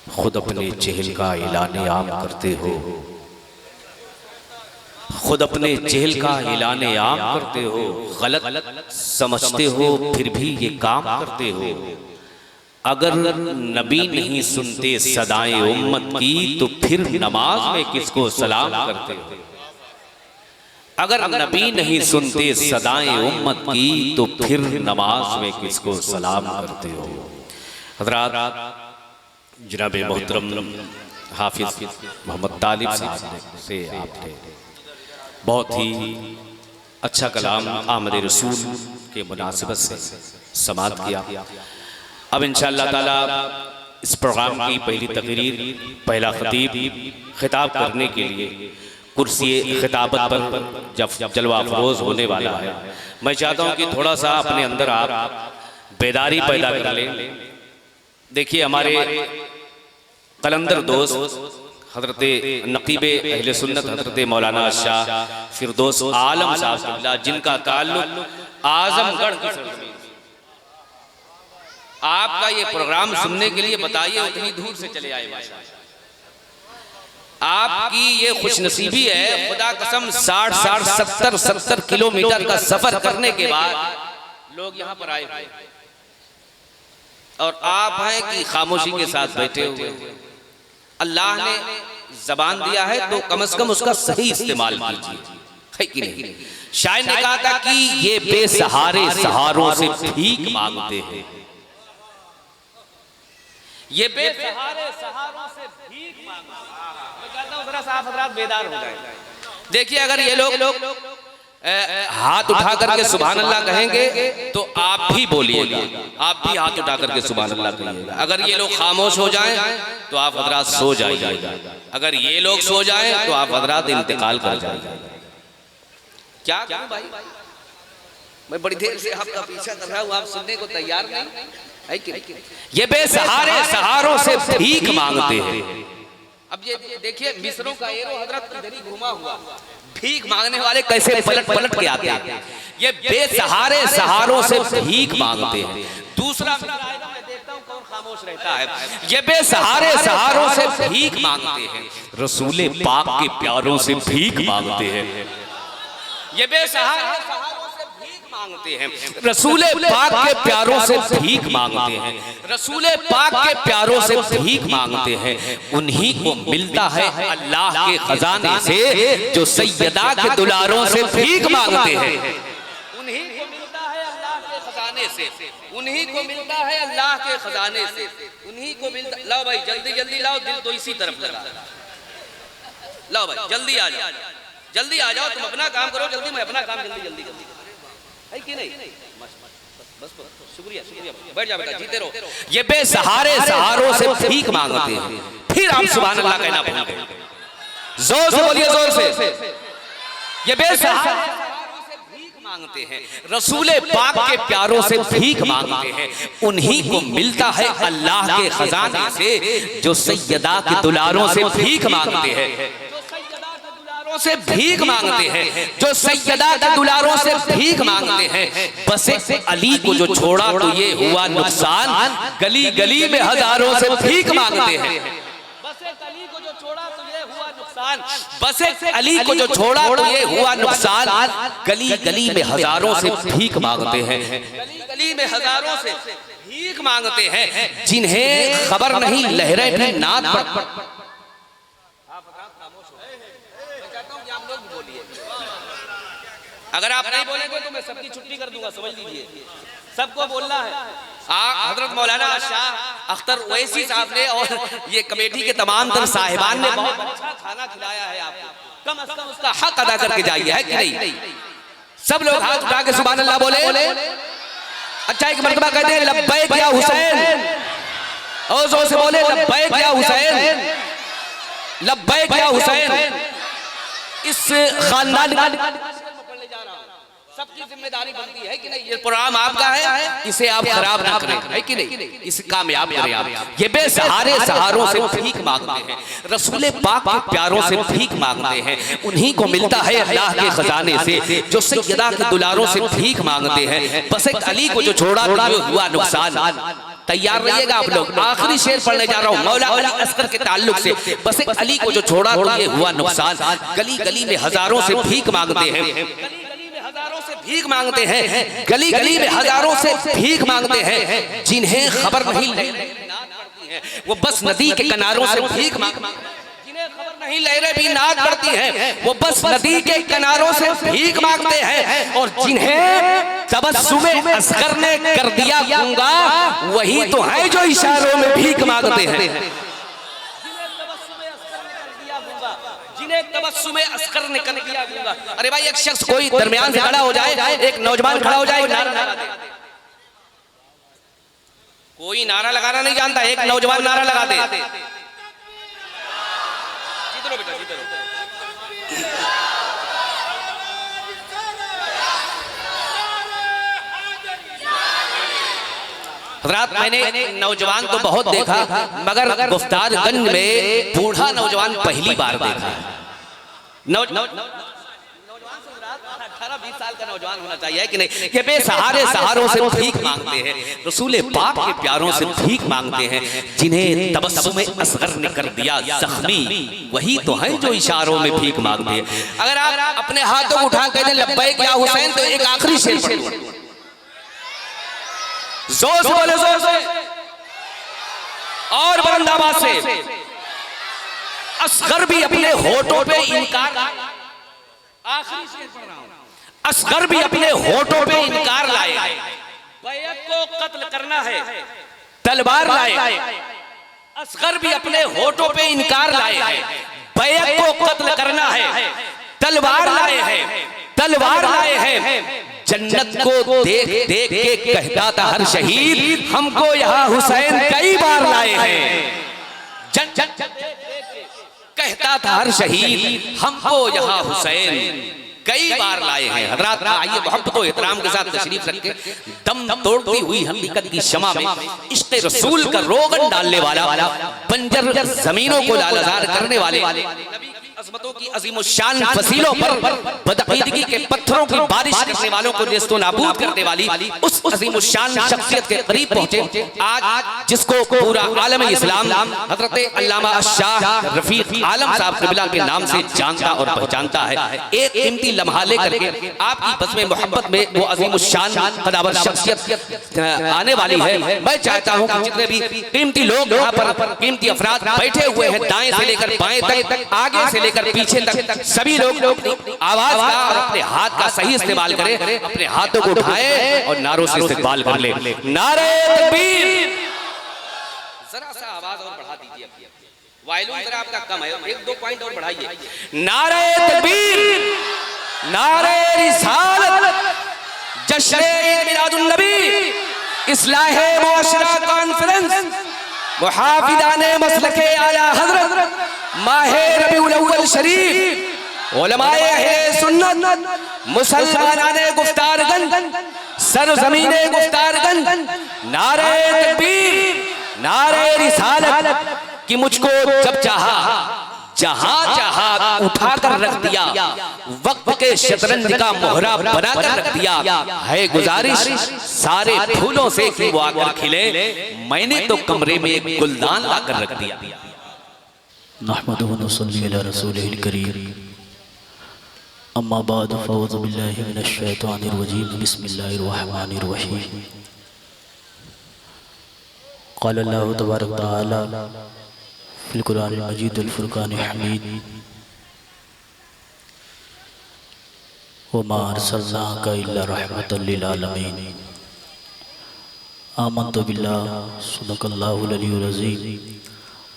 खुद अपने चेहल का ऐलान आम करते हो, खुद अपने चेहल का ऐलान आम करते हो, गलत समझते हो फिर भी ये काम करते हो। अगर नबी नहीं सुनते सदाएं उम्मत की तो फिर नमाज में किसको सलाम करते हो। अगर नबी नहीं सुनते सदाएं उम्मत की तो फिर नमाज में किसको सलाम करते हो। हज़रात, जनाब मोहतरम हाफिज मोहम्मद तालिब साहब से आपने बहुत ही अच्छा कलाम आमद रसूल के मुनासिबत से समाअत किया। अब इंशाअल्लाह ताला इस प्रोग्राम की पहली तकरीर, पहला खतीब खिताब करने के लिए कुर्सी खिताबत पर जब जलवा अफरोज होने वाला है, मैं चाहता हूँ कि थोड़ा सा अपने अंदर आप बेदारी पैदा कर लें। देखिए, हमारे कलंदर दोस्त हजरत नकीब अहले सुन्नत हजरत मौलाना शाह फिरदौस आलम साहब, जिनका ताल्लुक आजमगढ़ की सरजमीन, आपका ये प्रोग्राम सुनने के लिए बताइए उतनी दूर से चले आए। आपकी ये खुशनसीबी है, खुदा कसम 60-70 किलोमीटर का सफर करने के बाद लोग यहाँ पर आए हुए, और आप हैं कि खामोशी के साथ बैठे हुए। अल्लाह ने जबान दिया है तो कम से कम उसका सही इस्तेमाल कीजिए, है कि नहीं। शायर ने कहा था कि ये बेसहारे सहारों से भीख मांगते हैं, ये बेसहारे सहारों से भीख मांगते हैं। मैं कहता हूं जरा साहब हजरात बेदार हो जाए। देखिए, अगर ये लोग हाथ उठा करके सुभान अल्लाह कहेंगे तो आप भी बोलिएगा, आप भी हाथ उठा करके सुभान अल्लाह कहिएगा। अगर ये लोग खामोश हो जाएं तो आप हजरात सो जाइएगा, अगर ये लोग सो जाएं तो आप हजरात इंतकाल कर जाइएगा। क्या करूं भाई, मैं बड़ी देर से आपका पीछा कर रहा हूं, आप सुनने को तैयार नहीं है कि ये बेसहारे सहारों से भीख मांगते हैं। अब ये देखिए, मिस्रों का एरो हजरत इधर ही घुमा हुआ, भीख मांगने वाले कैसे पलट पलट के आते हैं। ये बेसहारे सहारों से भीख मांगते हैं। दूसरा मिस्र आएगा, मैं देखता हूं कौन खामोश रहता है। ये बेसहारे सहारों से भीख मांगते हैं, रसूले पाक के प्यारों से भीख मांगते हैं। ये बेसहारे सहारों से भीख मांगते हैं, रसूले पाक के प्यारों से भीख मांगते हैं, रसूले पाक के प्यारों से भीख मांगते हैं। उन्हीं को मिलता है अल्लाह के खजाने से जो सैयदा के दुलारों से भीख मांगते हैं। उन्हीं को मिलता है अल्लाह के खजाने से, उन्हीं को मिलता है अल्लाह के खजाने से, उन्हीं को मिलता। लाओ भाई जल्दी जल्दी लाओ, दिल तो इसी तरफ लगा। लाओ भाई जल्दी आ जाओ, जल्दी आ जाओ, तुम अपना काम करो जल्दी, मैं अपना काम जल्दी जल्दी जल्दी, है कि नहीं। बस शुक्रिया शुक्रिया, बैठ जा बेटा, जीते रहो। ये बेसहारे सहारों से भीख मांगते हैं। फिर आप सुभान अल्लाह कहना भूल गए, जोर से बोलिए, जोर से। ये बेसहारे सहारों से भीख मांगते हैं, रसूले पाक के प्यारों से भीख मांगते हैं। उन्हीं को मिलता है अल्लाह के खजाने से जो सैयदा के दुलारों से भीख मांगते हैं, से भीख मांगते हैं, जो सैयदा के दुलारों से भीख मांगते हैं। बस एक अली को जो छोड़ा तो ये हुआ नुकसान, गली गली में हजारों से भीख मांगते हैं। बस एक अली को जो छोड़ा तो ये हुआ नुकसान, बस एक अली को जो छोड़ा तो ये हुआ नुकसान। गली गली में हजारों से भीख मांगते हैं, गली गली में हजारों से भीख मांगते हैं, जिन्हें खबर नहीं लहरें भी नाद पर। अगर आप नहीं बोलेंगे तो मैं सबकी छुट्टी कर दूंगा, समझ लीजिए, सबको बोलना है। हजरत मौलाना शाह अख्तर ओवैसी साहब ने और ये कमेटी के तमाम तर साहिबान ने बहुत अच्छा खाना खिलाया है आपको, कम से कम उसका हक अदा करके जाइए, है कि नहीं। सब लोग हाथ उठा के सुभान अल्लाह बोले। अच्छा, एक मर्तबा कहते हैं लब्बैक या हुसैन, और जोर से बोले लब्बैक या हुसैन, लब्बैक या हुसैन। इस खानदान सबकी जिम्मेदारी बनती है कि नहीं, ये प्रोग्राम आपका है, इसे आप खराब ना करें, है कि नहीं, इसे कामयाब करें आप। ये बेसहारे सहारों से भीख मांगते हैं, रसूले पाक के प्यारों से भीख मांगते हैं। उन्हीं को मिलता है अल्लाह के खजाने से जो सैयदा के दुलारों से भीख मांगते हैं। बस एक अली को जो छोड़ा तो हुआ नुकसान। तैयार रहिएगा आप लोग, आखिरी शेर पढ़ने जा रहा हूँ मौला अली असगर के ताल्लुक से। बस एक अली को जो छोड़ा तो ये हुआ नुकसान। गली गली में हजारों से भीख मांगते हैं, भीख मांगते हैं, गली गली में हजारों से भीख मांगते हैं, जिन्हें खबर नहीं वो बस नदी के किनारों से भीख मांगते हैं, जिन्हें खबर नहीं लहरें भी नाद पड़ती हैं, वो बस नदी के किनारों से भीख मांगते हैं। और जिन्हें तबस्सुमे असगर ने कर दिया गूंगा, वही तो है जो इशारों में भीख मांगते हैं। तबस्सुमे असगर ने कर दिया गूंगा। अरे भाई एक शख्स कोई दरमियान से खड़ा हो जाए, एक नौजवान खड़ा हो जाए, नारा लगा दे। कोई नारा लगाना नहीं जानता, एक नौजवान नारा लगा दे, जीतो बेटा जीतो। हज़रात मैंने नौजवान तो बहुत देखा, मगर गुफ्तारगंज में बूढ़ा नौजवान पहली बार देखा। नौजवान 18-20 साल का नौजवान होना चाहिए कि नहीं, ये बेसहारे सहारों से भीख मांगते हैं, रसूल पाक के प्यारों से भीख मांगते हैं, जिन्हें तबस्सुमे असगर ने कर दिया जख्मी, वही तो हैं जो इशारों में भीख मांगते हैं। अगर आप अपने हाथों को उठा कहते लब्बैक या हुसैन, तो एक आखिरी शेर पढ़िए, जोर से बोले, जोर से और बुलंद आवाज से। असगर भी अपने होठों पे इनकार, आखिरी शेर पढ़ रहा हूं, असगर भी अपने होठों पे इनकार लाए, बैत को कत्ल करना है तलवार लाए। असगर भी अपने होठों पे इनकार लाए, बैत को कत्ल करना है तलवार लाए हैं, तलवार लाए हैं। जन्नत को देख देख के कहता था हर शहीद, हमको यहाँ हुसैन कई बार लाए हैं। कहता था हर शहीद, हमको यहाँ हुसैन कई बार लाए हैं। हज़रात आइए मोहब्बत और एहतराम के साथ तशरीफ रख के, दम तोड़ती हुई हकीकत की शमा में इश्क़ रसूल का रोगन डालने वाला, बंजर जमीनों को लालजार करने वाले, अज़मतों की अज़ीम शान फसीलों पर बदअकीदगी के पत्थरों की बारिश करने वालों को नेस्तो नाबूद करने वाली उस अज़ीम शान शख्सियत के करीब पहुंचे आज, जिसको पूरा आलम इस्लाम हज़रत अल्लामा शाह रफीक आलम साहब क़िबला के नाम से जानता और पहचानता है। एक कीमती लम्हा लेकर के आपकी बज़्म मोहब्बत में वो अज़ीम शान कदावर शख्सियत आने वाली है। मैं चाहता हूँ कि जितने भी कीमती लोग यहाँ पर कीमती अफराद बैठे हुए हैं, दाएं से लेकर बाएं तक, आगे से लेकर पीछे तक, सभी लोग आवाज का और अपने हाथ का सही इस्तेमाल करें, अपने हाथों को उठाएं और नारों से इस्तेमाल कर ले। नारे तकबीर, जरा सा आवाज और बढ़ा दीजिए, वायलून जरा आपका कम है, 1-2 पॉइंट और बढ़ाइए। नारे तकबीर, नारे रिसालत, जश्न ईद मिलादुन नबी, इस्लाहे मुआशरा कॉन्फ्रेंस, मुहाफिजाने मसलके आला हज़रत माहे रबीउल अव्वल शरीफ, उलमाए अहले सुन्नत, मुसलमानाने गुफ्तारगंज, सरज़मीने गुफ्तारगंज, नारे तकबीर, नारे रिसालत कि मुझको जब चाहा जहां चाहा उठाकर रख दिया, वक्त के शतरंज का मोहरा बनाकर रख दिया है। गुजारिश सारे फूलों से कि वो आकर खिले, मैंने तो कमरे में एक गुलदान लाकर रख दिया। नहमदुहु व नसल्ली अला रसूलिहिल करीम, अम्मा बाद, फ़अऊज़ु बिल्लाहि मिनश शैतानिर रजीम, बिस्मिल्लाहिर रहमानिर रहीम। क़ाल अल्लाहु तबारक व तआला फिल कुरानिल मजीद वल फुरक़ानिल हमीद, व मा अरसलनाका इल्ला रहमतल लिल आलमीन। आमन्तु बिल्लाहि सदक़ल्लाहुल अलियुल अज़ीम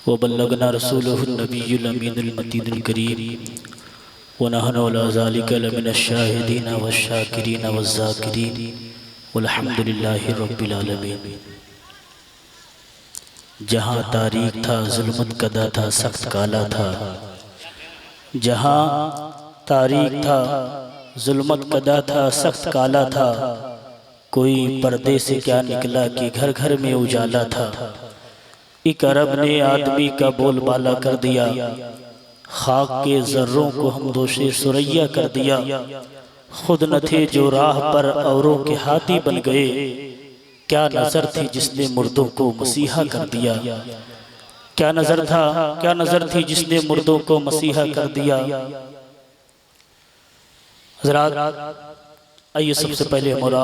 व बल्लगना रसूलुहुन नबियुल अमीनुल मतीनुल करीम, व नहनु अला ज़ालिका लमिनश शाहिदीन वश्शाकिरीन वज़्ज़ाकिरीन, वल्हम्दुलिल्लाहि रब्बिल आलमीन। जहाँ तारीख था जुल्मत कदा था, सख्त काला था, जहाँ तारीख था जुल्मत कदा था, सख्त काला था, कोई पर्दे से क्या निकला कि घर घर में उजाला था। एक अरब ने आदमी का बोलबाला कर दिया, खाक के जर्रों को हम दोषे सुरैया कर दिया। खुद न थे जो राह पर औरों के हाथी बन गए, क्या नजर थी जिसने मुर्दों को मसीहा कर दिया, क्या नजर था, क्या नजर थी जिसने मुर्दों को मसीहा कर दिया। हज़रात आइए सबसे पहले हमारा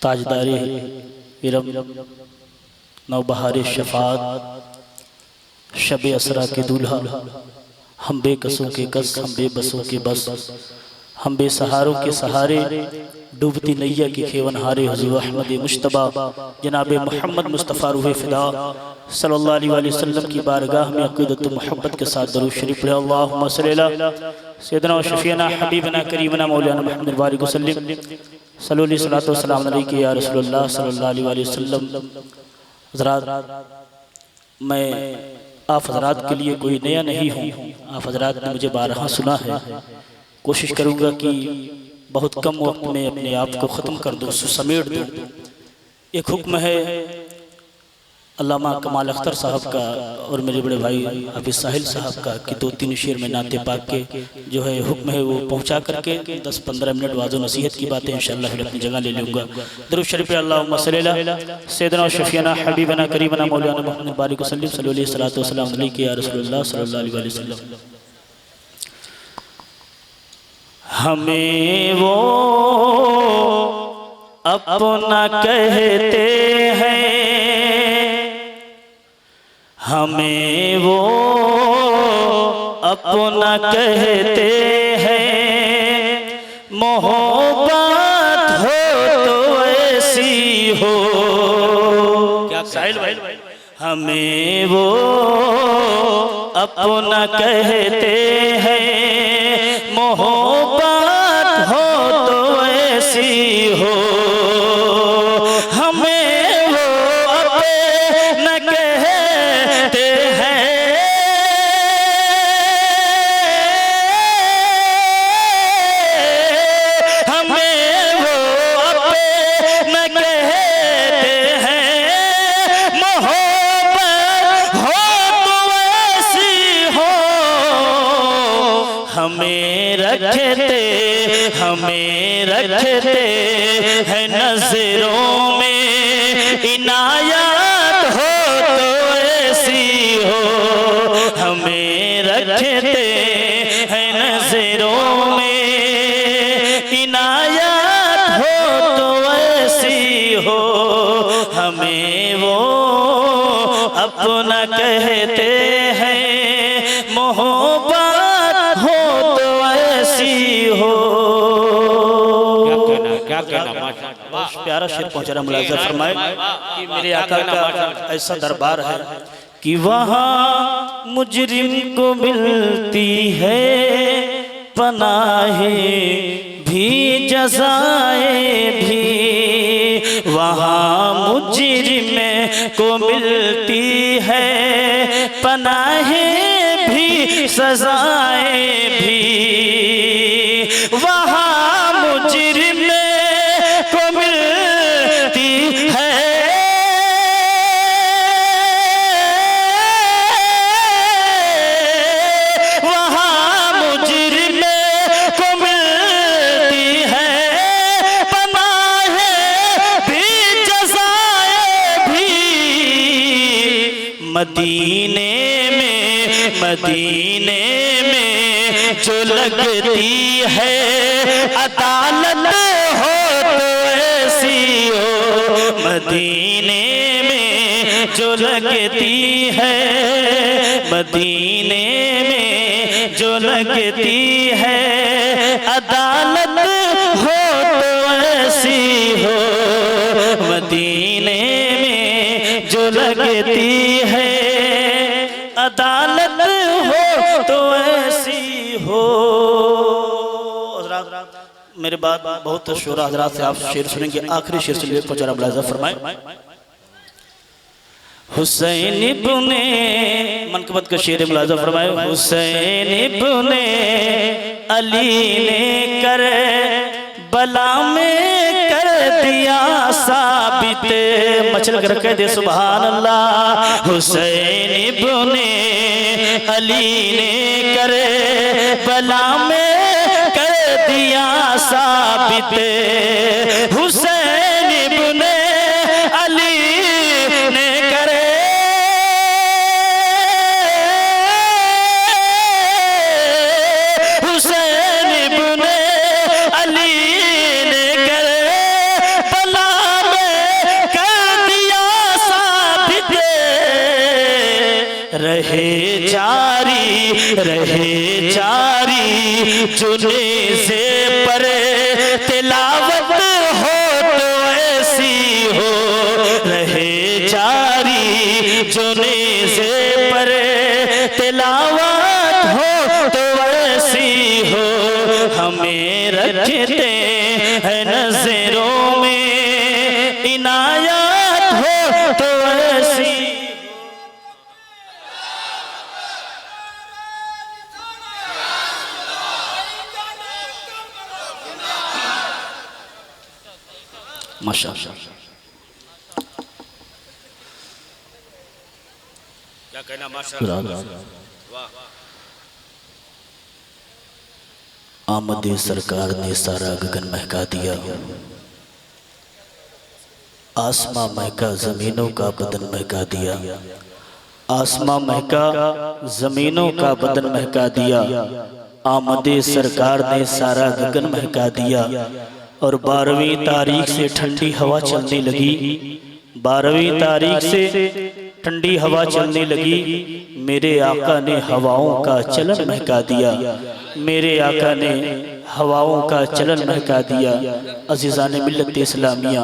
ताजदारे इरम नौबहार शफात शब असरा के दूल्हा, हम बेकसों के कस, हम बेबसों के बस, हम बेसहारों के सहारे, डूबती नैया के खेवनहारे हुज़ूर अहमद मुश्तबा जनाब मोहम्मद मुस्तफ़ा रूह फ़िदा सल्लल्लाहु अलैहि वसल्लम की बारगाह में अक़ीदत मोहब्बत के साथ दरूद शरीफ पढ़े। अल्लाहुम्मा सल्ली अला सय्यिदना व शफ़ीना हबीबना करीमना मौलाना मुहम्मद बारिक वसल्लिम सल्लल्लाहु अलैहि वसल्लम अलैहि या रसूलल्लाह सल्लल्लाहु अलैहि वसल्लम। हज़रात मैं आप हज़रात के लिए कोई नया नहीं हूँ, आप हज़रात ने मुझे बारहा सुना है। कोशिश करूँगा कि बहुत कम वक्त में अपने आप को ख़त्म कर दूँ, समेट दूँ। एक हुक्म है अल्लामा कमाल अख्तर साहब का और मेरे बड़े भाई हाफिज़ साहिल साहब का कि 2-3 शेर में नाते पाक के जो है हुक्म है वो पहुँचा करके 10-15 मिनट वाज़ो नसीहत की बातें इंशाअल्लाह फिर अपनी जगह ले लूँगा। दरूद शरीफ अल्लाहुम्मा सल्ली अला सय्यिदना व शफ़ीना हबीबना करीमना मौलाना मुहम्मद बारिक वसल्लम सल्लल्लाहु अलैहि या रसूलल्लाह सल्लल्लाहु अलैहि वसल्लम। हमें वो अपना कहते हैं, हमें वो अपना कहते हैं, मोहब्बत हो तो ऐसी हो। क्या साहिल भाई, हमें वो अपना कहते हैं, मोहब्बत हो तो ऐसी हो। हमें वो अपना कहते हैं, हमें वो अपना कहते हैं, मोहब्बत हो तो ऐसी हो। हमें रखते हैं नजरों में, इनायत हो तो ऐसी हो। हमें रखते हैं नजरों में, इनायत हो तो ऐसी हो। हमें वो अपना कहते हैं, मोहब्बत हो तो ऐसी हो। क्या कहना, बहुत प्यारा शेर पहुंचा रहा, मुलाज़ा फरमाए कि मेरे आका का ऐसा दरबार है कि वहाँ मुजरिम को मिलती है पनाहें भी जज़ाएं भी, वहाँ मुजरिम को मिलती है पनाहें भी सजाएं भी। वहाँ मुजरिम को मिलती है मदीने में जो लगती है अदालत हो तो ऐसी हो। मदीने में जो लगती है, मदीने में जो लगती है अदालत हो तो ऐसी हो। मदीने में जो लगती है अदालत हो तो ऐसी हो। मेरे बाद बहुत शोरा हजरात से आप शेर सुनेंगे, आखिरी शेर से लेकर जरा मुलाज़ा फरमाए। हुसैन इब्ने मनकबत का शेर मुलाज़ा फरमाए। हुसैन इब्ने अली ने कर बला में कर दिया साबित, मचल कर कह दे सुभान अल्लाह। हुसैन इब्ने अली ने कर बला में कर दिया साबित। हुसैन इब्ने रहे जारी जुने से पर तिलावत हो तो ऐसी हो, रहे जारी जुने से पर तिलावत हो तो ऐसी हो, हमें रखते हैं नजरों में इनायत हो तो ऐसी। माशाअल्लाह, क्या कहना माशाअल्लाह। आमदे सरकार ने सारा गगन महका दिया, आसमां महका जमीनों का बदन महका दिया, आसमां महका जमीनों का बदन महका दिया। आमदे सरकार ने सारा गगन महका दिया और 12वीं तारीख से ठंडी हवा चलने लगी, 12वीं तारीख से ठंडी हवा चलने लगी। मेरे आका ने हवाओं का चलन महका दिया, मेरे आका ने हवाओं का चलन महका दिया। अज़ीज़ान मिल्लत इस्लामिया,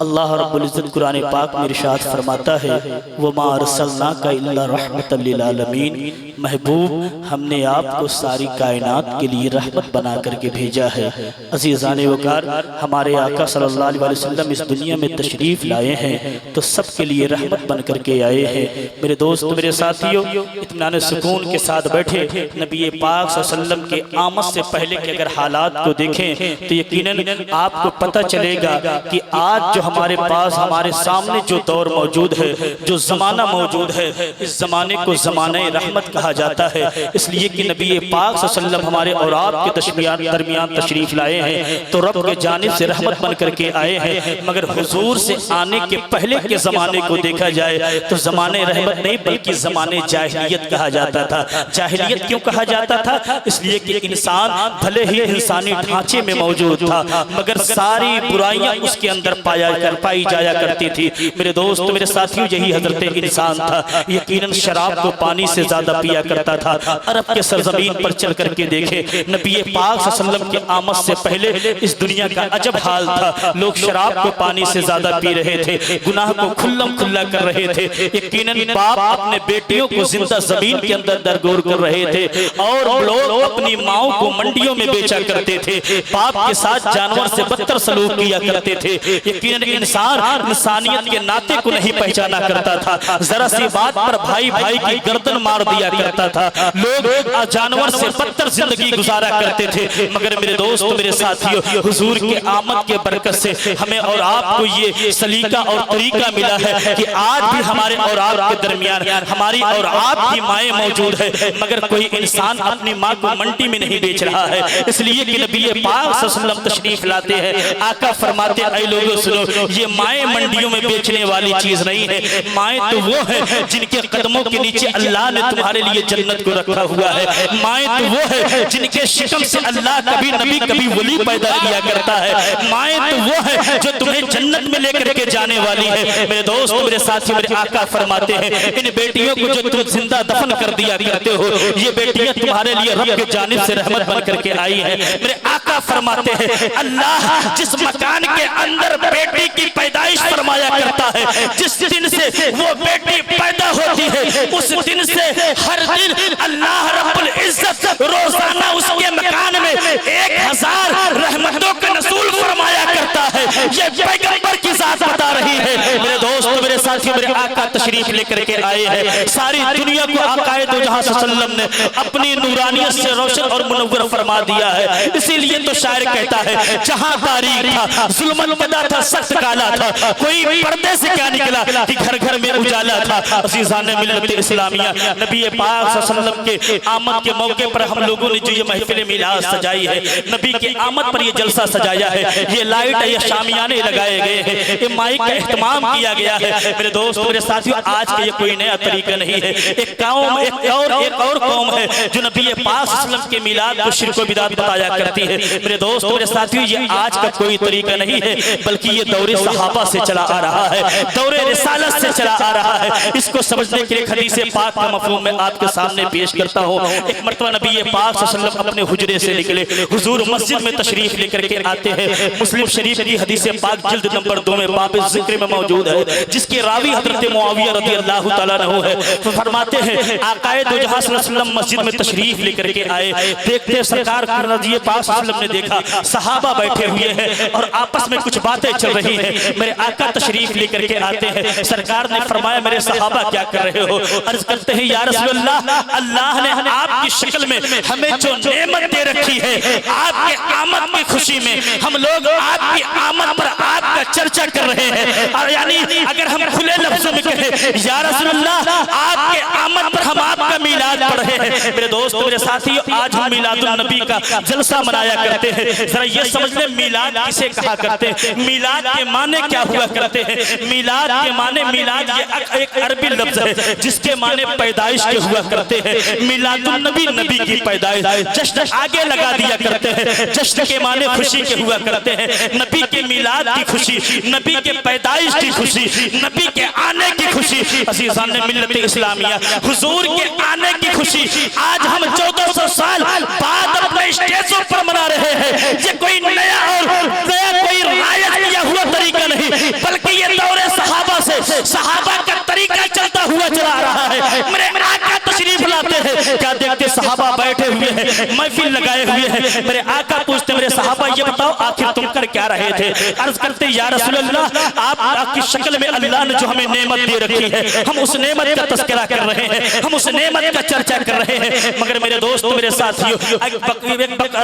अल्लाह रब्बुल इज़्ज़त कुरान पाक में इरशाद फरमाता है, वमा अरसलनाका इल्ला रहमतल लिल आलमीन, महबूब हमने आपको सारी कायनात के लिए रहमत बना करके भेजा है। अज़ीज़ान वकार, हमारे आका सल्लल्लाहु अलैहि वसल्लम इस दुनिया में तशरीफ़ लाए हैं तो सबके लिए रहमत बन करके आए हैं। मेरे दोस्त, मेरे साथियों, इत्मीनान सुकून के साथ बैठे नबी पाक सल्लल्लाहु अलैहि वसल्लम के आमद से पहले के अगर हालात को देखें तो यकीनन आपको पता चलेगा कि आज जो हमारे पास हमारे सामने जो दौर मौजूद है, जो ज़माना मौजूद है, इस ज़माने को ज़माने रहमत कहा जाता है। इसलिए कि नबी पाक सल्लल्लाहु अलैहि वसल्लम हमारे और आपके दरमियान तशरीफ़ लाए हैं तो रब के जानिब से रहमत बन करके आए हैं। मगर हुजूर से आने के पहले के ज़माने को देखा जाए तो ज़माने रहमत नहीं बल्कि ज़माने जाहिलियत कहा जाता था। जाहिलियत क्यों कहा जाता था? इसलिए कि इंसान भले ही इंसानी ढांचे में मौजूद था मगर सारी बुराइयां उसके अंदर पाई जाया करती थी। मेरे दोस्त, मेरे साथियों, यही हजरत इंसान था। यकीनन शराब को पानी से ज्यादा पिया करता था। अरब के सरजमीन पर चल करके देखे, नबी पाक सल्लल्लाहु अलैहि वसल्लम के आमद से पहले इस दुनिया का अजब हाल था। लोग शराब को पानी से ज्यादा पी रहे थे, गुनाह को खुल्लम खुल्ला कर रहे थे। यकीनन बाप अपने बेटियों को जिंदा जमीन के अंदर दरगोर कर रहे थे और लोग अपनी माओ को मंडियों में बेचा करते थे, बाप के साथ जानवर से बदतर सलूक किया करते थे। यकीनन इंसान इंसानियत के नाते को नहीं पहचाना करता था। जरा सी बात पर भाई भाई की गर्दन मार दिया करता था। लोग जानवर से बदतर जिंदगी गुजारा करते थे। मगर मेरे दोस्त, मेरे साथियों, हुजूर के आमद के बरकत से हमें और आपको ये सलीका और तरीका मिला है कि आज भी हमारे और आपके दरमियान हमारी और आपकी माएँ मौजूद है मगर कोई इंसान अपनी माँ को मंडी में नहीं बेच रहा है। इसलिए कि नबी पाक सल्लल्लाहु अलैहि वसल्लम तशरीफ लाते हैं, आका फरमाते हैं, ऐ लोगों सुनो, ये माएँ मंडियों में बेचने वाली चीज नहीं है। माएँ तो वो है जिनके कदमों के नीचे अल्लाह ने तुम्हारे लिए जन्नत को रखा हुआ है। माएँ तो वो है जिनके शिकम से अल्लाह कभी नबी कभी वली पैदा किया करता है। माएँ तो वो है जो तुम्हें जन्नत में लेकर के जाने वाली है। मेरे दोस्त, मेरे साथी, मेरे आका फरमाते हैं, इन बेटियों को जो तुम जिंदा दफन कर दिया करते हो, ये बेटियां तुम्हारे लिए रब के जानिब से रहमत बन करके आई है। मेरे आका फरमाते हैं, अल्लाह जिस मकान के अंदर बेटी की पैदाइश फरमाया करता है, जिस दिन से वो बेटी पैदा होती है उस दिन से हर दिन अल्लाह रब्बुल इज्जत रोजाना उसके मकान में 1000 रहमतों का नज़ूल फरमाया करता है। ये पैगंबर की जात बता रही है। मेरे दोस्त, मेरे साथियों, मेरे आका तशरीफ लेकर के आए हैं। सारी दुनिया को आकाए दो जहां सल्लम ने अपनी नूरानियत से रोशन और मुनव्वर फरमा दिया है। इसीलिए तो शायर कहता है, जहां तारीख था जुल्मत पैदा था, सख्त काला था, कोई पर्दे से क्या निकला कि घर घर में उजाला था। अज़ीज़ान मिल्लत इस्लामिया, नबी पाक सल्लल्लाहु अलैहि वसल्लम के आमद के मौके पर हम लोगों ने जो ये महफिल मिलाद सजाई है, नबी के आमद पर ये जलसा सजाया है, ये लाइट, ये शामियाने लगाए गए हैं, ये माइक का एहतमाम किया गया है। मेरे दोस्त मेरे साथियों, आज का ये कोई नया तरीका नहीं है। एक और कौम है जो नबी पाक सल्लल्लाहु के मिलाद को शिर्क व बिदअत बताया करती है। मेरे दोस्त मेरे साथियों, ये आज का कोई तरीका नहीं है, बल्कि ये दौरे सहाबा से चला आ रहा है, दौरे रिसालत से चला आ रहा है। इसको समझने के लिए हदीस पाक का मफहूम मैं आपके सामने पेश करता हूँ। एक मरतबा नबी पाक सल्लल्लाहु अलैहि वसल्लम अपने हुजरे से निकले, हुजूर मस्जिद में तशरीफ लेकर के आते हैं। मुस्लिम शरीफ की हदीस पाक जिल्द नंबर 2 में बाब ज़िक्र में मौजूद है, जिसके रावी हजरत मुआविया रज़ियल्लाहु तआला अन्हु है। तो फरमाते हैं आकाए दो जहां सल्लल्लाहु अलैहि वसल्लम मस्जिद में तशरीफ लेकर के आए। देखते सरकार नबी पाक सल्लल्लाहु अलैहि वसल्लम ने देखा सहाबा बैठे हुए हैं और आपस में कुछ बातें चल रही हैं। मेरे आका तशरीफ लेकर के आते हैं। सरकार ने फरमाया मेरे सहाबा क्या कर रहे हो? अर्ज करते हैं या रसूल अल्लाह, अल्लाह ने आपकी शक्ल में हमें जो नेमत दे रखी है, आपके आमद की खुशी में हम लोग आपकी आमद पर आपका चर्चा कर रहे हैं। और यानी अगर हम खुले लफ्जों में कहें या रसूल अल्लाह, आपके आमद पर हम आपका मीलाद पढ़ रहे हैं। मेरे दोस्त मेरे साथियों, आज हम मीलादुन नबी का जलसा मनाया करते हैं। जरा ये समझ ले मीलाद किसे कहा करते हैं, मीलाद के माने क्या हुआ करते हैं। मीलाद के माने, मीलाद ये एक अरबी लफ्ज है जिसके माने पैदाइश के हुआ करते हैं। मीलादुन नबी, नबी की पैदाइश, जश्न आगे लगा दिया करते हैं। जश्न के माने खुशी के हुआ करते हैं। नबी के मीलाद की खुशी, नबी के पैदाइश की खुशी, नबी के आने की खुशी, अज़ीज़ान ने मिल्लत इस्लामिया हुजूर के आने की खुशी आज हम 1400 साल बाद अपने स्टेजों पर मना रहे हैं। ये कोई नया कोई रायत किया हुआ तरीका नहीं, बल्कि ये दौरे सहाबा से सहाबा का तरीका चलता हुआ चला रहा है। मेरे आका तशरीफ लाते हैं, क्या देखते सहाबा बैठे हुए हैं, महफिल लगाए हुए हैं। मेरे आका पूछते मेरे सहाबा ये बताओ आखिर तुम कर क्या रहे थे? अर्ज करते या रसूल अल्लाह, आपकी शक्ल में अल्लाह ने जो हमें नेमत दे रखी है, हम उस नेमत का तस्करा कर रहे हैं, हम उस नेमत का चर्चा कर रहे हैं। मगर मेरे दोस्त मेरे साथियों,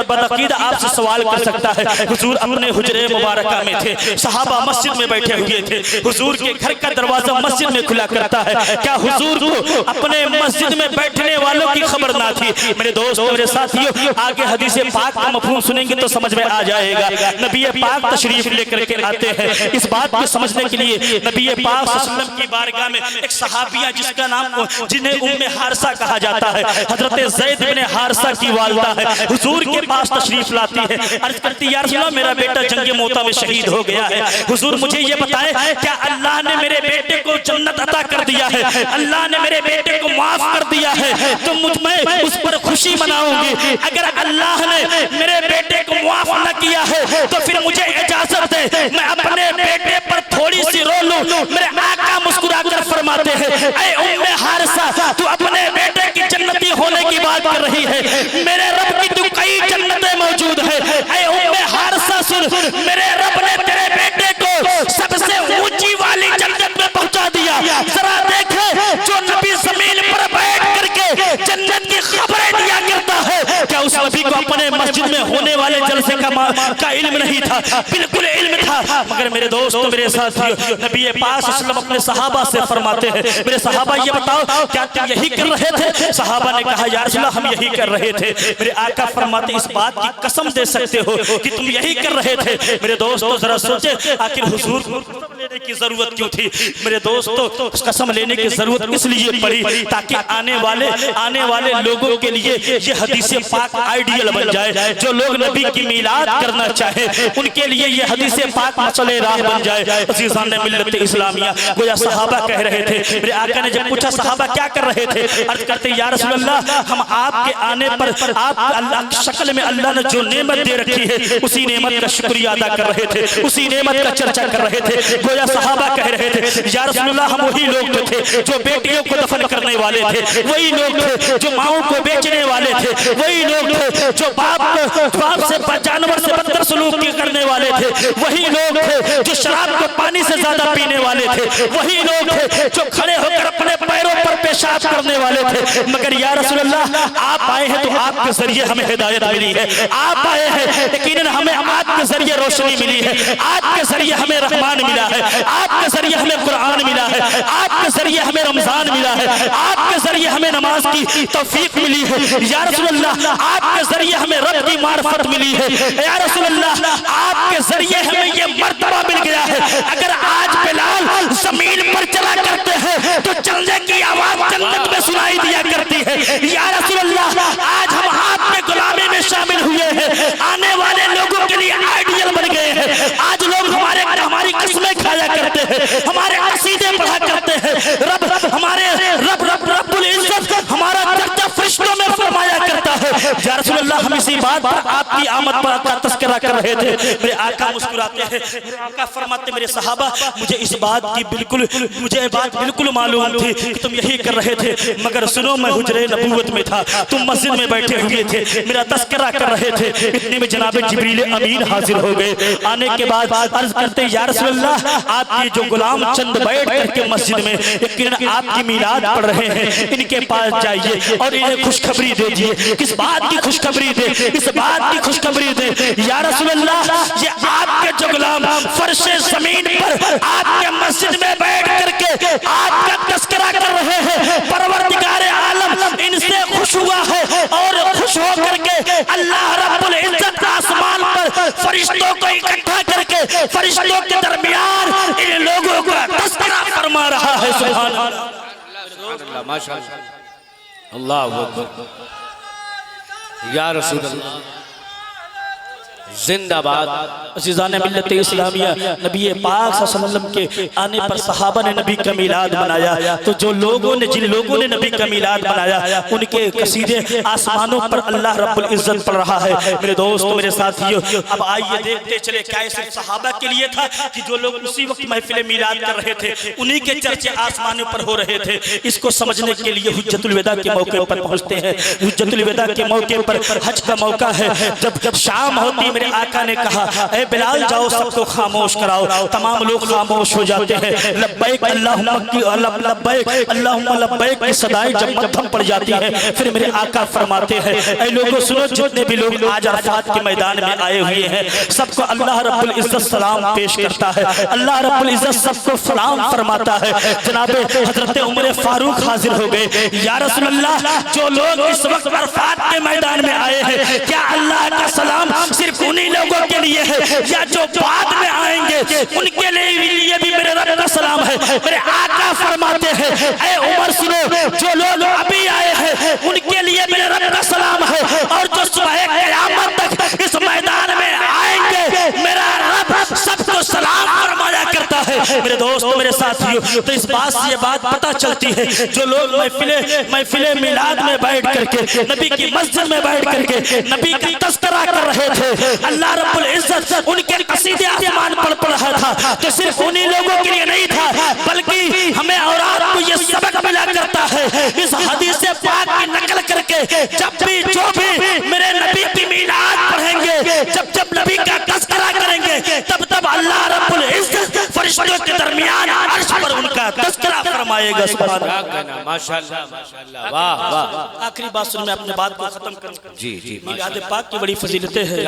बदअकीदा आपसे सवाल कर सकता है, हुजूर अपने हुजरे मुबारका में थे, सहाबा मस्जिद में बैठे हुए थे, हुजूर के घर का दरवाजा मस्जिद में खुला करता है, क्या हुजूर को अपने मस्जिद में बैठने वालों की खबर ना थी? मेरे दोस्त मेरे साथियों, आगे हदीस पाक का मफहूम सुनेंगे तो समझ में आ जाएगा। नबी पाक तशरीफ लेकर के आते हैं। इस बात को समझने के लिए नबी पाक सल्लल्लाहु अलैहि वसल्लम की बारगाह में एक सहाबिया जिसका नाम, जिन्हें उम्मे हारसा कहा जाता है, हजरत ज़ैद इब्ने हारसा की वालिदा है, हुजूर के पास तशरीफ लाती है। अर्ज करती या रसूल अल्लाह, मेरा बेटा जंगे मोता में शहीद हो गया है, हुजूर मुझे ये बताएं क्या अल्लाह ने मेरे बेटे को जन्नत अता कर दिया है, अल्लाह ने मेरे बेटे को माफ कर दिया है, तो मुझ में उस पर खुशी मनाऊंगी। अगर अल्लाह ने मेरे बेटे को माफ न किया है तो फिर मुझे इजाजत दे मैं अपने बेटे पर थोड़ी सी रो लूं। मेरे आका मुस्कुरा कर फरमाते हैं, ऐ उम्मे हारिसा, तू अपने बेटे की जन्नती होने की बात कर रही है, मेरे रब की तो कई जन्नतें मौजूद है। ऐ उम्मे हारिसा सुन, मेरे रब ने तेरे बेटे को सबसे ऊंची वाली जन्नत में पहुंचा दिया। जरा देखे जो नबी जमीन पर बैठ करके जन्नत की खबरें दिया करता है, क्या उस नबी को अपने मस्जिद में होने वाले जलसे का इल्म नहीं था? बिल्कुल इल्म था। मगर मेरे दोस्तों मेरे साथियों, नबी पाक सल्लल्लाहु अलैहि वसल्लम अपने सहाबा से फरमाते हैं, मेरे सहाबा ये बताओ क्या तुम यही कर रहे थे? सहाबा ने कहा या रसूल अल्लाह, हम यही कर रहे थे। मेरे आका फरमाते, इस बात की कसम दे सकते हो कि तुम यही कर रहे थे? मेरे दोस्तों जरा सोचे, आखिर हुजूर को कसम लेने की जरूरत क्यों थी? मेरे दोस्तों कसम लेने की जरूरत इसलिए पड़ी ताकि आने वाले लोगों के लिए ये हदीस पाक आइडियल बन जाए। जो लोग नबी की मीलाद करना चाहे उनके लिए ये हदीस पाक मसले राह बन जाए। अज़ीज़ान ने मिल्लत इस्लामिया, गोया सहाबा कह रहे थे। मेरे आका ने जब पूछा सहाबा क्या कर रहे थे, अर्ज करते या रसूल अल्लाह, हम आपके आने पर आप अल्लाह की शक्ल में अल्लाह ने जो नेमत दे रखी है उसी नेमत का शुक्रिया अदा कर रहे थे, उसी नेमत का चर्चा कर रहे थे। गोया सहाबा कह रहे थे या रसूल अल्लाह, हम वही लोग थे जो बेटियों को दफन करने वाले थे, वही लोग थे जो माओं को बेचने वाले थे, वही लोग थे जो बाप से जानवर से बदतर सलूक करने वाले थे, वही लोग थे जो शराब को पानी से ज्यादा पीने वाले थे, वही लोग थे जो खड़े होकर अपने पैरों पर पेशाब करने वाले थे। मगर या रसूल अल्लाह, आप आए हैं तो आपके जरिए हमें हिदायत मिली है, आप आए हैं यकीनन हमें आपके जरिए रोशनी मिली है, आपके जरिए हमें रहमान मिला है, आपके जरिए हमें कुरान मिला है, आपके जरिए हमें रमजान मिला है, आपके जरिए हमें नमाज की तौफीक मिली है। या रसूल अल्लाह, आपके जरिए हमें रब की मार्फत मिली है। या रसूल अल्लाह, आपके जरिए हमें हमें ये मर्तबा मिल गया है। अगर आज बिलाल जमीन पर चला करते हैं तो चलने की आवाज जन्नत में सुनाई दिया करती है। या रसूल अल्लाह, आज हम आपके गुलामी में शामिल हुए हैं, आने वाले लोगों के लिए आइडियल बन गए हैं। आज लोग हमारी कसमें खाया करते हैं, हमारे कसीदे पढ़ा करते हैं। रब्बुल इज्जत हमारा दर्जा फरिश्तों में फरमाया करता है। या रसूल अल्लाह, हम इसी बात पर आपकी आमद पर तज़किरा कर रहे थे। मेरे आका मुस्कुराते हैं, मेरे आका फरमाते, मेरे सहाबा, मुझे इस बात की बिल्कुल मालूम थी कि तुम यही कर रहे थे, मगर सुनो, मैं हुजरे नबूवत में था, तुम मस्जिद में बैठे हुए थे, मेरा तज़किरा कर रहे थे। इतने में जनाब जिब्रील अमीन हाजिर हो गए। आने के बाद अर्ज करते, या रसूल अल्लाह, आपके जो गुलाम चंद बैठ करके मस्जिद में यकीनन आपकी मीलाद पढ़ रहे हैं, इनके पास जाइए और इन्हें खुशखबरी दे दिए। किस बात की खुशखबरी दे? इस बात की खुशखबरी दे, या रसूल अल्लाह, ये आपके जो गुलाम फर्शे जमीन पर आपके मस्जिद में बैठ करके आपका तज़किरा कर रहे हैं, परवरदिगार आलम इनसे खुश हुआ है और खुश हो करके अल्लाह रब्बुल इज्जत आसमान पर फरिश्तों को इकट्ठा करके फरिश्तों के दरमियान इन लोगों का तज़किरा फरमा रहा है। सुभान अल्लाह, माशाअल्लाह, अल्लाहु अकबर, या रसूल अल्लाह, जिंदाबाद। अज़ीज़ान मिल्लत इस्लामिया, नबी पाक सल्लल्लाहु अलैहि वसल्लम के आने पर सहाबा ने नबी का मीलाद मनाया। तो जिन लोगों ने नबी का मीलाद मनाया, उनके कसीदे आसमानों पर अल्लाह रब्बुल इज्जत पढ़ रहा है। मेरे दोस्तों, मेरे साथियों, अब आइए देखते चले, क्या सिर्फ सहाबा के लिए था कि जो लोग उसी वक्त महफिल मीलाद कर रहे थे, उन्हीं के चर्चे आसमानों पर हो रहे थे? इसको समझने के लिए हुज्जतुल विदा के मौके पर पहुंचते हैं। हुज्जतुल विदा के मौके पर हज का मौका है। जब शाम होती, मेरे आका ने कहा, ए बिलाल, जाओ सबको खामोश कराओ। तमाम लोग खामोश हो जाते हैं। लब्बैक अल्लाहुम्मा लब्बैक की सदाएं जब मध्यम पड़ जाती है, फिर मेरे आका फरमाते हैं, ए लोगों सुनो, जितने भी लोग आज अरफात के मैदान में आए हुए हैं, सबको अल्लाह रब्बुल इज्जत सलाम पेश करता है। अल्लाह रब्बुल इज्जत सबको सलाम फरमाता है। जनाबे हजरत उमर फारूक हाजिर हो गए। या रसूल अल्लाह, जो लोग इस वक्त अरफात के मैदान में आए हैं, क्या अल्लाह का सलाम सिर्फ उन्हीं लोगों के लिए है या जो बाद में आएंगे उनके लिए भी मेरे रब का सलाम है? मेरे आका फरमाते हैं, ऐ उमर सुनो, जो लोग अभी आए हैं उनके लिए मेरे रब का सलाम है, और जो सुबह क़यामत तक इस मैदान में आएंगे, मेरा रब सबको सलाम फरमाया करता है। मेरे दोस्तों, मेरे साथियों, तो इस बात से ये बात पता चलती है, जो लोग महफिले मिलाद में बैठ करके, नबी की मस्जिद में बैठ करके नबी का तज़किरा कर रहे थे, अल्लाह रब्बुल इज्जत उनके कसीदे आसमान पर पढ़ रहा था, तो सिर्फ उन्हीं लोगों के लिए नहीं था, बल्कि हमें और आपको ये सबक मिला करता है। इस हदीस पाक की नकल करके जब भी जो भी मेरे नबी की मीलाद पढ़ेंगे, जब नबी का तज़किरा करेंगे, तब अल्लाह रब्बुल इज्जत फरिश्तों के दरमियान अर्श पर उनका तज़किरा फरमाएगा। सुभान अल्लाह, माशाअल्लाह, माशाअल्लाह, वाह वाह। आखिरी बात सुन, मैं अपने बात को खत्म करूं। जी जी, मीलाद पाक की बड़ी फजीलतें हैं।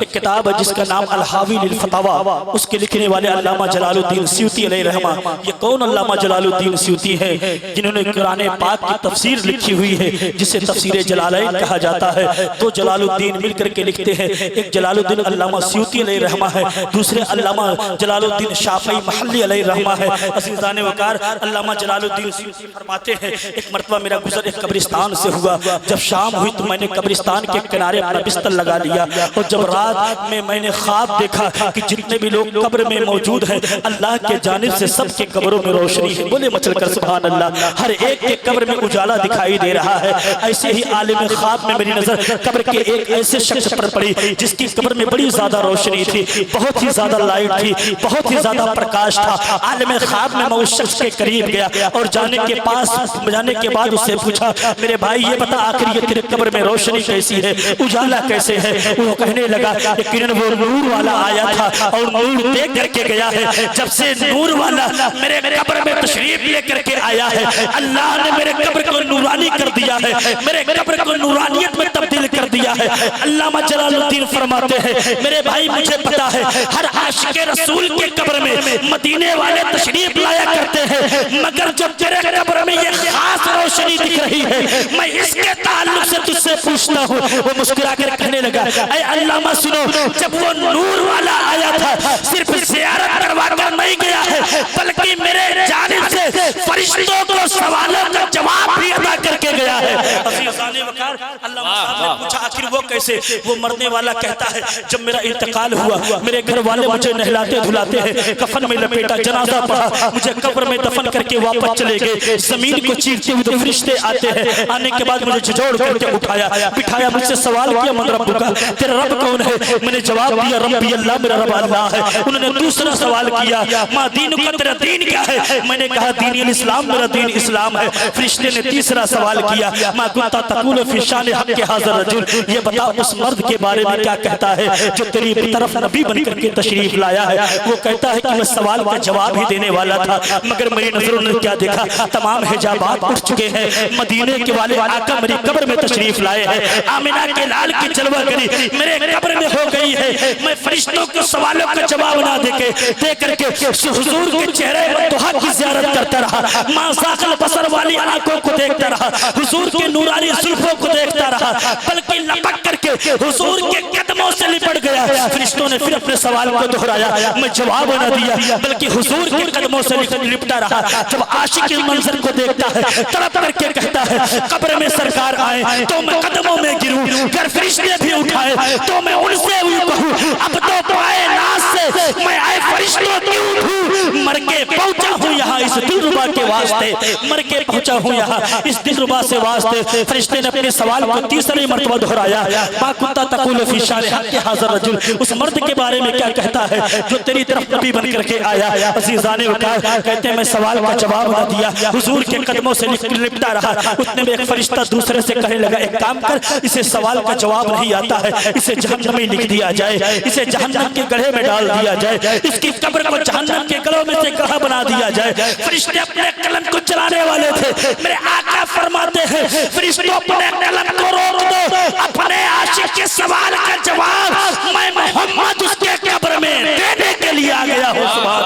एक किताब है जिसका नाम अल-हावी लिल फतावा, उसके लिखने वाले अल्लामा जलालुद्दीन स्यूती अलैहिर्रहमा। ये कौन अल्लामा जलालुद्दीन स्यूती है? जिन्होंने कुरान पाक की तफसीर लिखी हुई है, जिसे तफसीर जलालैन कहा जाता है। तो जलालुद्दीन मिलकर के लिखते हैं। एक जलालुद्दीन अल्लामा स्यूती अलैहिर्रहमा है, दूसरे अल्लामा जलालुद्दीन शाफई महल्ली अलैहिर्रहमा है। अज़ीज़ान वक़ार, अल्लामा जलालुद्दीन स्यूती फरमाते हैं, एक मरतबा मेरा गुज़र एक कब्रिस्तान से हुआ। जब शाम हुई तो मैंने कब्रिस्तान के किनारे अपना बिस्तर लगा लिया, और जब रात में मैंने ख्वाब देखा कि जितने भी लोग कब्र में मौजूद हैं, अल्लाह के जानिब से सबके कब्रों में रोशनी है। बोले मचल कर सुभान अल्लाह। हर एक के कब्र में उजाला दिखाई दे रहा है। ऐसे ही आलिम ख्वाब में मेरी नजर कब्र के एक ऐसे शख्स पर पड़ी जिसकी कब्र में बड़ी ज्यादा रोशनी थी, बहुत ही ज्यादा लाइट थी, बहुत ही ज्यादा प्रकाश था। आलिम ख्वाब में मैं उस शख्स के करीब गया और जाने के बाद उससे पूछा, मेरे भाई ये बता, आखिर ये तेरे कब्र में रोशनी कैसी है, उजाला कैसे है? वो कहने लगा, यकीनन वो नूर वाला आया था और नूर देख करके गया है। जब से नूर वाला मेरे कब्र में तशरीफ लेकर के आया है, अल्लाह ने मेरे कब्र को नूरानी कर दिया है, मेरे कब्र को नूरानियत में तब्दील कर दिया है। अल्लामा जलालुद्दीन फरमाते हैं मेरे भाई मुझे पता है हर आशिक रसूल के कब्र में मदीने वाले तशरीफ लाया करते हैं, मगर जब तेरे कब्र में ये खास रोशनी दिख रही है मैं इसके ताल्लुक से तुझसे पूछता हूँ। वो मुस्कुरा कर कहने लगा ऐ अल्लामा सुनो, जब वो नूर वाला आया था सिर्फ ज़ियारत करवा कर नहीं गया है बल्कि मेरे जानिब से फरिश्तों को सवालों का जवाब भी अदा करके गया है। अज़ीज़ाने वक़ार अल्लामा साहब ने पूछा आखिर वो कैसे? वो मरने वाला कहता है जब मेरा इंतकाल हुआ मेरे घर वाले मुझे नहलाते धुलाते हैं, कफन में लपेटा, जनाजा पढ़ा, मुझे कब्र में दफन करके वापस चले गए। जमीन को चीरते हुए तो फरिश्ते आते हैं, आने के बाद मुझे झिझोड़ करके उठाया बिठाया, मुझसे सवाल किया मन रब्बुका, तेरा रब कौन है? मैंने जवाब दिया रब्बी अल्लाह, मेरा रब अल्लाह है। उन्होंने दूसरा सवाल किया माँ दीनुका, तेरा दीन क्या है? मैंने कहा दीन इस्लाम, मेरा दीन इस्लाम है। फरिश्ते ने तीसरा सवाल किया माँ कुंता तक़ूलु फ़ी शान हक़्क़ि हाज़ा रजुल, ये बता उस मर्द के बारे में क्या कहता है जो तेरी तरफ नबी बन करके तशरीफ लाया है। वो कहता है कि मैं सवाल का जवाब ही देने वाला था मगर मेरी नजरों ने क्या देखा, तमाम हिजाबात उठ चुके हैं, मदीने के वाले आका मेरी कब्र में तशरीफ लाए हैं, आमिना के लाल की जलवागरी मेरे कब्र में हो गई है। मैं फरिश्तों के सवालों का जवाब ना दे करके हुजूर के चेहरे पर दुआ की ज़ियारत करता रहा, मां साक़िल बसर वाली आंखों को देखता रहा, हुजूर के नूरानी जुल्फों को देखता रहा, बल्कि लपक करके हुजूर के कदमों से लिपट गया। फरिश्तों ने फिर अपने सवाल को दोहराया, मैं जवाब न दिया बल्कि हुजूर के कदमों से लिपटा रहा। जब आशिक इस मंजर को देखता है तड़प करके कहता है कब्र में सरकार आए तो मैं कदमों में गिरूं, अगर फरिश्ते भी उठाए तो मैं उनसे कहूं अब तो पाए नाज से मैं आए फरिश्तों की उठूं, मर के पहुंचा हूं यहाँ इस दिलरुबा के वास्ते, मर के पहुंचा हूं यहाँ इस दिलरुबा से वास्ते। फरिश्ते ने अपने सवाल को तीसरी मर्तबा दोहराया मा कुंता तक़ूलु फ़ी शान हक़्क़ि हाज़ा रजुल, उस मर्द के बारे में क्या कहता है जो तेरी तरफ नबी बन करके आया। अज़ीज़ाने वक़ार कहते हैं मैं सवाल का जवाब न दिया, हुजूर के कदमों से लिपटा रहा। उतने में एक फरिश्ता दूसरे से कहने लगा एक काम कर, इसे सवाल का जवाब नहीं आता है, इसे जहन्नम में लिख दिया जाए, इसे जहन्नम के गड्ढे में डाल दिया जाए, इसकी कब्र को जहन्नम के गढ़ों में से गड्ढा बना दिया जाए। फरिश्ते अपने कलम को चलाने वाले थे, मेरे आका फरमाते हैं फरिश्तों अपने कलम को रोक दो, अपने आशिक के सवाल का जवाब मैं मोहम्मद उसके कब्र में देने के लिए आ गया हूँ। सुभान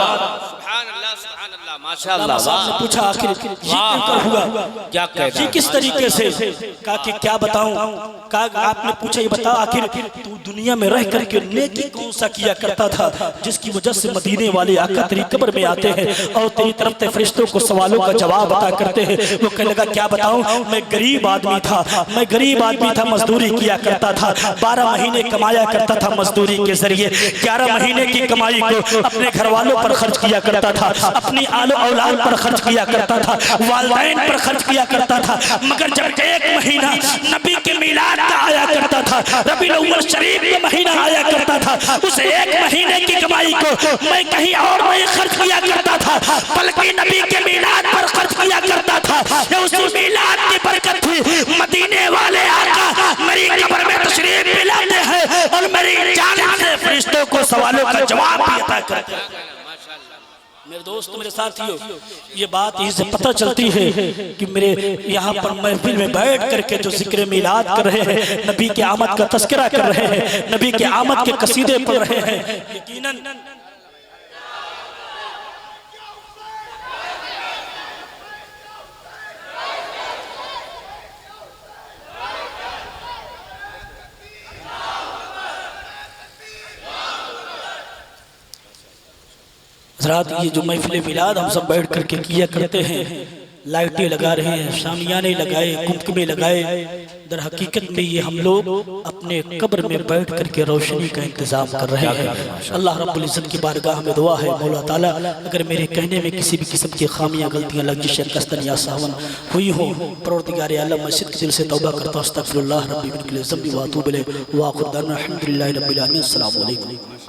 अल्लाह, सुभान अल्लाह, माशाअल्लाह। साहब ने पूछा आखिर ये क्यों हुआ, क्या कहता ये किस तरीके से? कहा कि क्या बताऊं? कहा आपने पूछा ये बता आखिर तू दुनिया में रह करके नेकी कौन सा किया करता था जिसकी वजह से मदीने वाले आका तेरी कब्र में आते हैं और तेरी तरफ से फरिश्तों को सवालों का जवाब अता करते हैं। वो कहने लगा क्या बताऊं, मैं गरीब आदमी था, मैं गरीब आदमी था, मजदूरी किया करता था, 12 महीने कमाया करता था मजदूरी के जरिए, 11 महीने की कमाई को अपने घर वालों पर खर्च किया करता था, अपनी आलो औलाद पर खर्च किया करता था, वालिदैन पर खर्च किया करता था। मगर जब एक महीना नबी के मिलाद का आया करता था, रबीउल अव्वल शरीफ का महीना आया करता था, उस एक महीने की कमाई को मैं कहीं और नहीं खर्च किया करता था बल्कि नबी के मिलाद पर खर्च किया करता था। ये उसी मिलाद की बरकत थी, मदीने वाले आका मेरी कब्र में तशरीफ भी लाते हैं और मेरी जानिब से फरिश्तों को सवालों का जवाब भी अता करते हैं। मेरे दोस्त मेरे साथियों, ये बात यहीं से पता चलती है कि मेरे यहाँ पर महफिल में बैठ करके जो जिक्र मिलाद कर रहे हैं, नबी के आमद का तस्करा कर रहे हैं, नबी के आमद के कसीदे पढ़ रहे हैं, यकीनन रात ये जो महफिल मिलाद हम सब बैठ करके किया करते हैं, लाइटें लगा रहे हैं, शामियाने लगाए, कुमकुमे लगाए, दर हकीकत में ये हम लोग अपने कब्र में बैठ करके रोशनी का इंतजाम कर रहे हैं। अल्लाह रब्बुल इज़्ज़त की बारगाह में दुआ है मौला ताला अगर मेरे कहने में किसी भी किस्म की खामियां गलतियां लग़ज़िश कस्तन या सहवन हुई हो, परवरदिगार आलम मैं सिद्क़ दिल से तौबा करता हूं, अस्तग़फिरुल्लाह रब्बी मिन कुल्लि ज़ंबि व अतूबु इलैहि व आखिर दाना अल्हम्दुलिल्लाहि रब्बिल आलमीन। अस्सलामु अलैकुम।